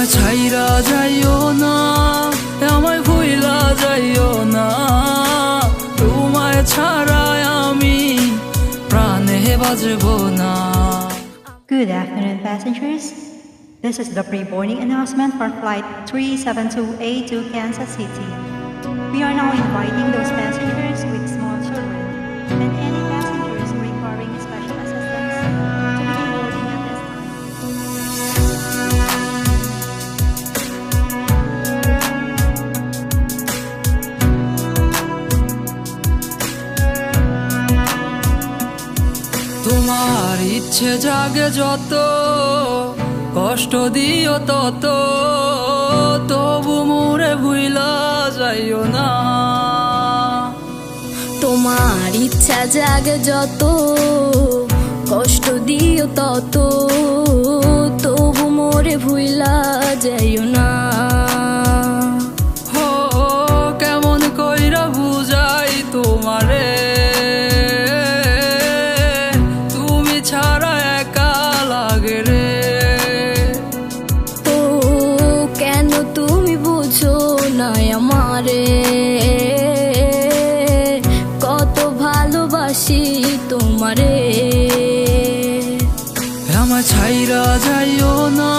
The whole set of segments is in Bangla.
আমায় ছাইরা যাইও না, আমায় ভুইলা যাইও না, তোমায় ছাড়ায় আমি প্রাণে বাজবো না। Good afternoon, passengers. This is the pre-boarding announcement for Flight 372A to Kansas City. We are now inviting those passengers with small children and any passengers requiring special assistance to begin boarding at this time. তোমার ইচ্ছে জাগে যত, কষ্ট দিও তত, তবু মোরে ভুইলা যাইও না। তোমার ইচ্ছা জাগে যত, কষ্ট দিও তত, তবু মোরে ভুইলা যাইও না। হো কেমন কইরা বুঝাই তোমারে, তুমি ছাড়া একা লাগে রে। তো কেন তুমি বুঝো না আমারে, কত ভালোবাসি তোমারে। আমায় ছাইরা যাইও না,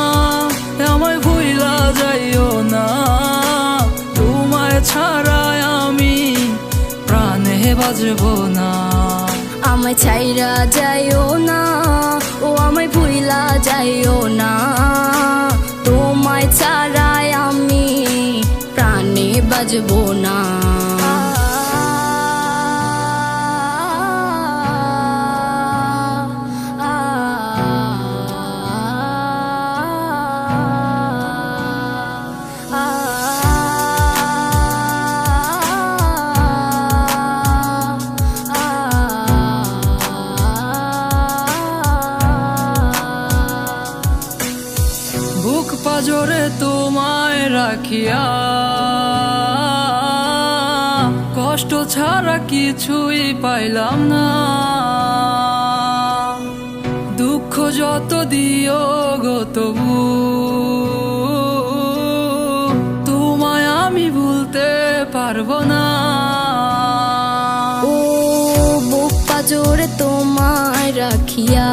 আমায় ভুইলা যাইও না, তোমায় ছাড়ায় আমি প্রাণে বাজবো না। আমায় ছাইরা যাইও না, ও আমায় ভুইলা যাইও না, তোমায় ছাড়ায় আমি প্রাণে বাজবো না। বুক পাজরে তোমায় রাখিয়া, কষ্ট ছাড়া কিছুই পাইলাম না। দুঃখ যত দিও গো তবু তোমায় আমি ভুলতে পারবো না। ও বুক পাজরে তোমায় রাখিয়া,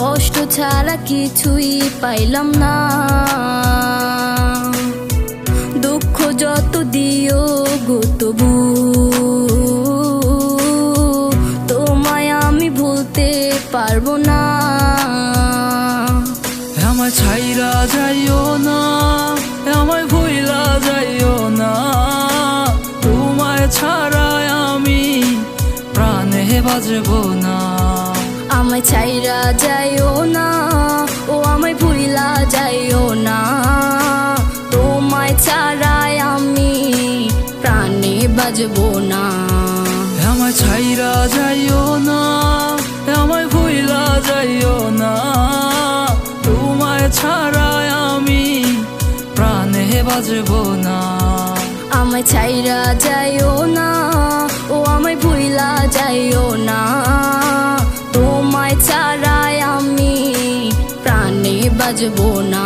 কষ্ট ছাড়া কিছুই পাইলাম না। দুঃখ যত দিও গো তবু তোমায় আমি ভুলতে পারবো না। আমায় ছাইরা যাইও না, আমায় ভুইলা যাইও না, তোমায় ছাড়ায় আমি প্রাণে বাজবো না। আমায় ছাইরা যাইও না, ও আমায় ভুইলা যাইও না, তোমায় ছাড়ায় আমি প্রাণে বাজবো না। আমায় ছাইরা যাইও না, আমায় ভুইলা যাইও না, তোমায় ছাড়ায় আমি প্রাণে বাজবো না। আমায় ছাইরা যাইও না, ও আমায় ভুইলা যাইও না, তোমায় ছাড়ায় আমি প্রাণে বাজবো না।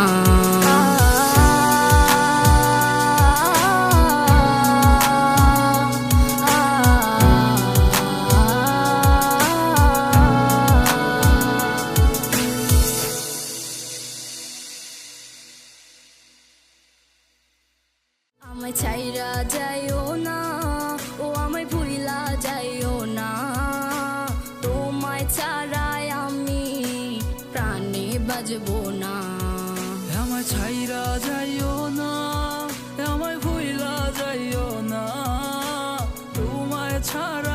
আমায় ছাইরা যাইও না, ও আমায় ভুইলা যাইও না, তোমায় ছাড়ায় আমি প্রাণে বাজবো না। আমায় ছাইরা যাইও না, আমায় ভুইলা যাইও না, তোমায় ছাড়া